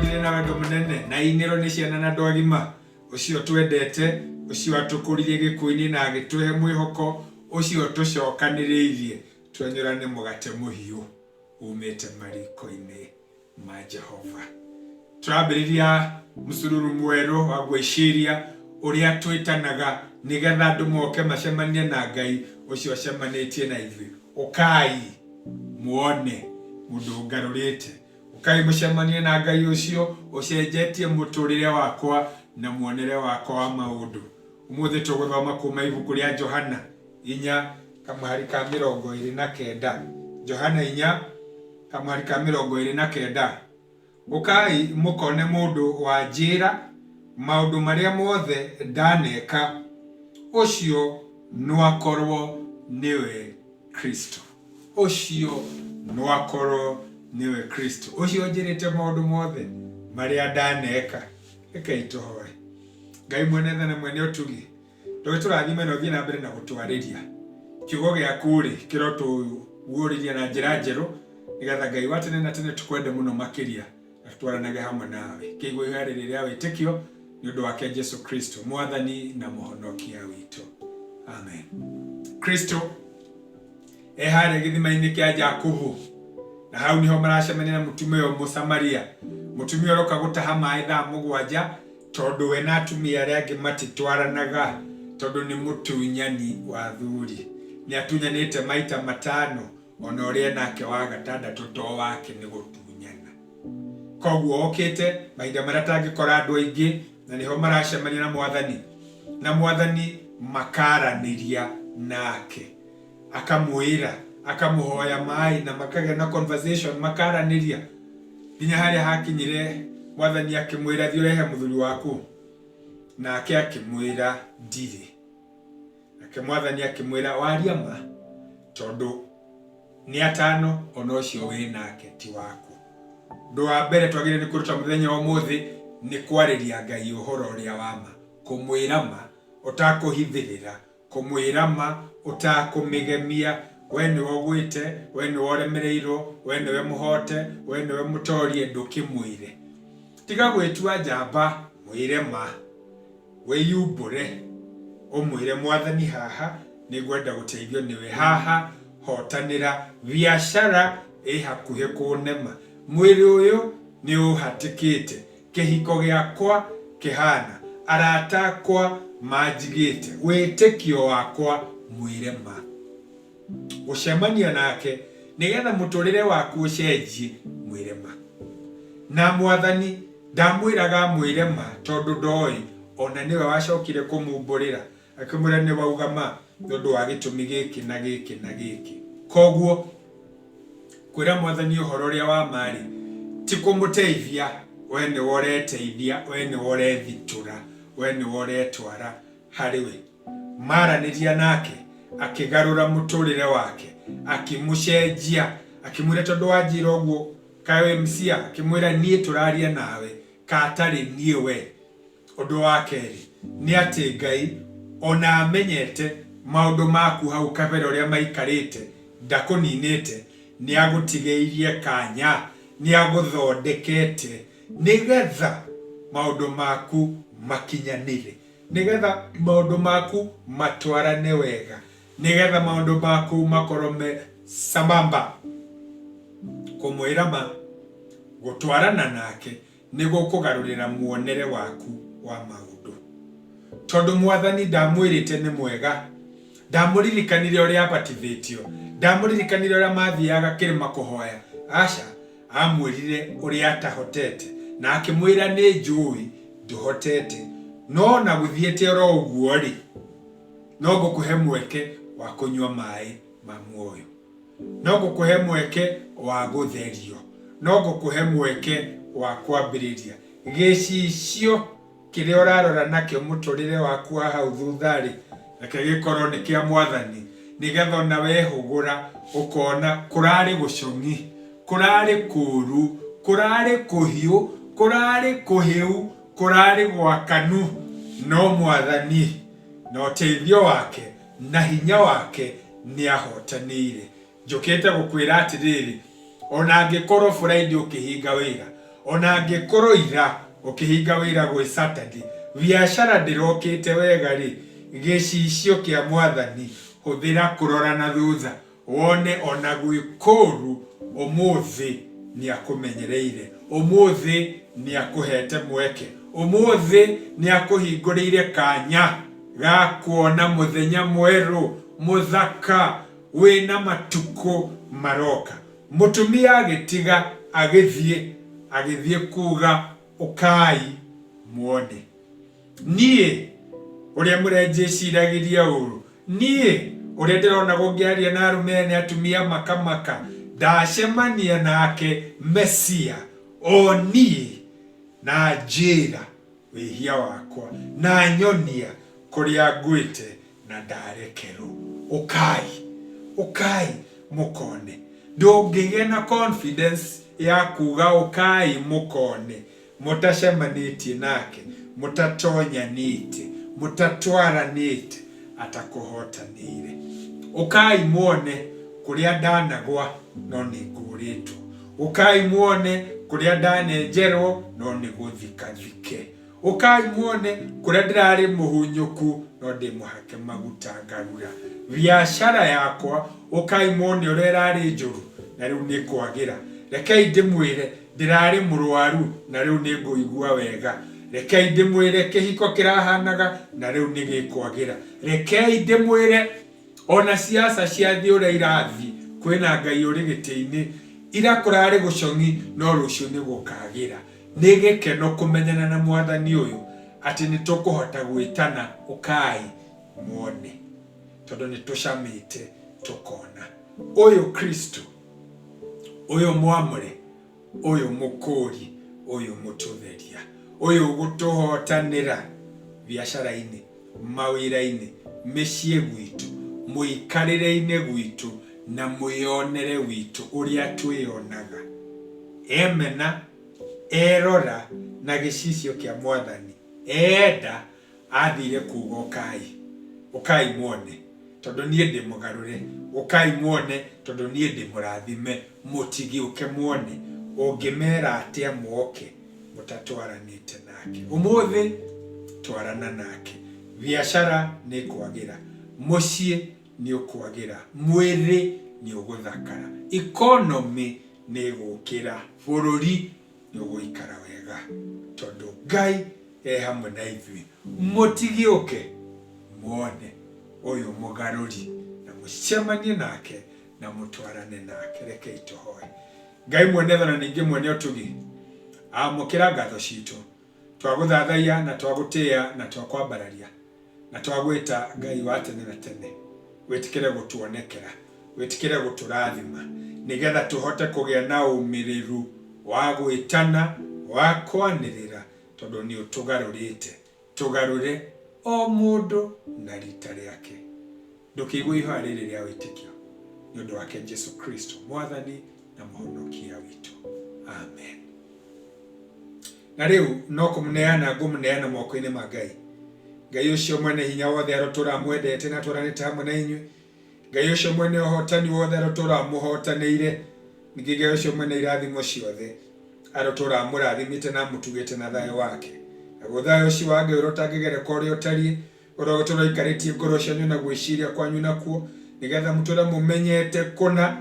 twendire na wendo munene na inero ni ciana na ndogima ucio twendete ucio atukuririe gikuini na agituhe mwihoko ucio tucokaniriirie twenyurane mugate muhiu umete mariko-ini ma Jehova. Turambiriria musururu mweru wa gwiciria uria twitanaga nigetha andu moke macemanie na Ngai ucio acemanitie na ithuĩ. Ukai muone mundu ngarurite, ukai mucemanie na Ngai ucio ucenjetie muturire wakwa na muonere wakwa wa maundu. Umuthi tuguthoma kuma ibuku ria Johana 4:29. Johana 4:29. Ukai mukone mundu wa njira maundu maria mothe ndaneka, ucio no akorwo niwe Kristo. Ucio no akorwo niwe Kristo. Ucio njirite maundu mothe maria ndaneka. Reke ituhoe. Ngai mwene tha na mwene utugi, turathime no thie na mbere na gutwariria kiugo giaku ri kiroto guuriria na njira njeru nigetha Ngai wa tene na tene tukwende muno makiria na twaranage hamwe nawe. Kiugo ihari riria witikio ni undu wake Yesu Kristo mwathani na muhonokia witu. Amen. Kristo ehare githima-ini kia Jakubu, na hau niho maracemania na mutumia wa Musamaria. Mutumia roka gutaha mai thaa 7 tondu we na atumia aria angi matitwaranaga tondu ni mutunyani wa thuri. Ni atunyanite maita 5 ona uria nake wa 6 to wake ni gutunyana. Koguo okite mahinda maria tangikora andu aingi na niho maracemania na mwathani, na mwathani makaraniria nake, akamwira akamuhoya mai na makagĩa na conversation makaraniria nginya haria hakinyire mwathani akimwira thii urehe muthuri waku, nake akimwira ndiri. Nake mwathani akimwira waria ma tondu ni 5 ona ucio wi nake ti waku. Ndu wa mbere twagire ni kuruta muthenya wa muthi ni kwariria Ngai uhoro uria wa ma, kumwira ma utakuhithirira, kumwira ma utakumigemia. We ni wogwite, we ni woremereirwo, we ni we muhote, we ni we mutorie ndukimwire. Tiga gwitua njamba, mwire ma, wiyumbure umwire mwathani haha ni gwenda guteithio niwe haha hotanira biashara hakuhe kunema. Mwiri uyu ni uhatikite, kihiko giakwa kihana, arata akwa manjigite, witikio wakwa mwire ma. Ucemania nake nigetha muturire waku ucenjie mwire ma. Na mwathani ndamwiraga mwire ma tondu ndoi ona niwe wacokire kumumburira akimwira ni wauga ma tondu wa gitumi giki na giki na giki. Koguo kwira mwathani uhoro uria wa mari ti kumuteithia, we ni woreteithia, we ni worethitura, we ni woretwara hariwe. Maraniria nake akigarura muturire wake, akimucenjia, akimwira tondu wanjira uguo kawe mcia, akimwira nie turaria nawe katari nie we. Undu wa keri ni ati Ngai ona amenyete maundu maku hau kabere uria maikarite ndakuninite, ni agutigeirie kanya, ni aguthondekete nigetha maundu maku makinyanire, nigetha maundu maku matwarane wega, nigetha maundu maku makorome sambamba. Kumwira ma gutwarana nake nigo kugarurira muonere waku wa maundu. Tondu mwathani ndamwirite ni mwega, ndamuririkanire uria abatithitio, ndamuririkanire uria mathiaga kirima kuhoya. Aca amwirire uria atahotete na akimwira ni njui nduhotete, no na guthiete oro uguo ri no ngukuhe mweke wa kunywa mai ma muoyo, no ngukuhe mweke wa gutherio, no ngukuhe mweke wa kwambiriria gicicio kiria urarora nakio muturire waku hau thuthari, reke gikorwo ni kia mwathani, nigetha ona wehugura ukona kurari gucungi, kurari kuru, kurari kuhiu, kurari kuhiu, kurari gwakanu, no mwathani na uteithio wake na hinya wake ni ahotanire. Njukite gukwira atiriri, ona angikorwo Friday ukihinga wira, ona angĩkorwo ira ũkĩhinga wĩra gwĩ Saturday, biacara ndĩrokĩte wega rĩ, gĩcicio kĩa Mwathani hũthĩra kũrora na thutha wone ona gwĩ kũru ũmũthĩ nĩakũmenyereire, ũmũthĩ nĩakũhete mweke, ũmũthĩ nĩakũhingũrĩire kanya ga kuona mũthenya mwerũ mũthaka wĩna matukũ maroka. Mũtumia agĩtiga agĩthiĩ kuga ũkai muone. Niĩ ũrĩa mũrenjĩciragĩria ũru, niĩ ũrĩa ndĩrona gũngĩaria na arũme nĩ atumia makamaka, ndacemania nake Mesia, o niĩ na njĩra wĩhia wakwa na nyonia kũrĩa ngwĩte na ndarekerwo. Ũkai mũkone. Ndũngĩgĩa na confidence ya kuga ũkai mũkone mũtacemanĩtie nake, mũtatonyanĩte, mũtatwaranĩte, atakũhotanĩire. Ũkai muone kũrĩa ndanagwa no nĩngũrĩtwo. Ũkai muone kũrĩa ndanenjerwo no nĩgũthikathike. Ũkai muone kũrĩa ndĩrarĩ mũhunyũku no ndĩmũhake maguta ngarura. Biacara yakwa ũkai muone ũrĩa ĩrarĩ njũru na rĩu nĩkwagĩra. Rekei ndĩmwĩre ndĩrarĩ mũrwaru na rĩu nĩngũigua wega. Rekei ndĩmwĩre kĩhiko kĩrahanaga na rĩu nĩgĩkwagĩra. Rekei ndĩmwĩre ona siasa ciathiĩ ũrĩa irathiĩ, kwĩna Ngai ũrĩ gĩtĩ-inĩ. Ira kũrarĩ gũcong'i no rũciũ nĩgũkagĩra. Nĩ gĩkeno kũmenyana na Mwathani ũyũ atĩ nĩtũkũhota gwĩtana ũkai muone, tondũ nĩtũcamĩte tũkona ũyũ Kristo, ũyũ mwamũre, ũyũ mũkũri, ũyũ mũtũtheria, ũyũ gũtũhotanĩra biacara-inĩ, mawĩra-inĩ, mĩciĩ gwitũ, mũikarĩre-inĩ gwitũ na mwĩonere witũ ũrĩa twĩonaga. Emena, erora na gĩcicio kĩa Mwathani, enda athire kuga ũkai muone tondũ niĩ ndĩ mũgarũre, ũkai muone tondũ niĩ ndĩ mũrathime, mũtigĩũke muone. Ũngĩmera atĩa moke mũtatwaranĩte nake. Ũmũthĩ twarana nake. Biacara nĩkwagĩra, mũciĩ nĩũkwagĩra, mwĩrĩ nĩũgũthakara, economy nĩgũkĩra, bũrũri nĩũgũikara wega tondũ Ngai hamwe na ithuĩ. Mũtigĩũke muone ũyũ mũgarũri na mũcemanie nake na mũtwarane nake. Rekei tũhoe. Ngai mwene tha na ningĩ mwene ũtugi, amũkĩra ngatho citũ, twagũthathaiya na twagũtĩĩa na twakwambararia na twagwĩta Ngai wa tene na tene. Wĩtĩkĩre gũtuonekera, wĩtĩkĩre gũtũrathima nĩgetha tũhote kũgĩa na ũmĩrĩru wa gwĩtana, wa kwanĩrĩra, tondũ nĩ ũtũgarũrĩte. Tũgarũre o mũndũ na rita rĩake. Ndũkĩigue ihoya rĩrĩ rĩa wĩtĩkio nĩ ũndũ wake Jesu Kristo Mwathani na Mũhonokia witũ. Amen. Na rĩu no kũmũneana ngũmũneana moko-inĩ ma Ngai. Ngai ũcio mwene hinya wothe arotũra mwendete na tũranĩte hamwe na inyuĩ. Ngai ũcio mwene ũhotani wothe arotũra mũhotanĩire. Ningĩ Ngai ũcio mwene irathimo ciothe arotũra mũrathimĩte na mũtugĩte na thayũ wake. Naguo thayũ ũcio wa Ngai ũrotangĩgereka ũrĩa ũtariĩ, ũrogotũra ikarĩtie ngoro cianyu na gwĩciria kwanyu nakuo, nĩgetha mũtũra mũmenyete kũna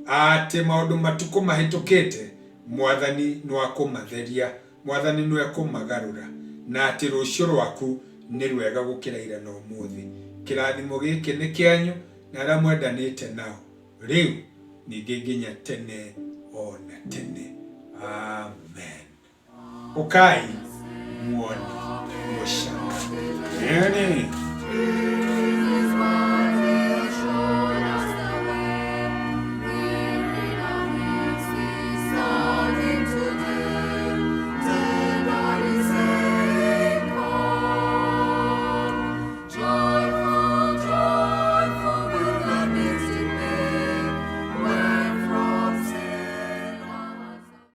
atĩ maũndũ matukũ mahĩtũkĩte Mwathani nĩ akũmatheria, Mwathani nĩ akũmagarũra, na atĩ rũciũ rwaku nĩ rwega gũkĩra ira na ũmũthĩ. Kĩrathimo gĩkĩ nĩ kĩanyu na arĩa mwendanĩte nao rĩu ningĩ nginya tene ona tene. Amen. Ũkai muone mũcaka.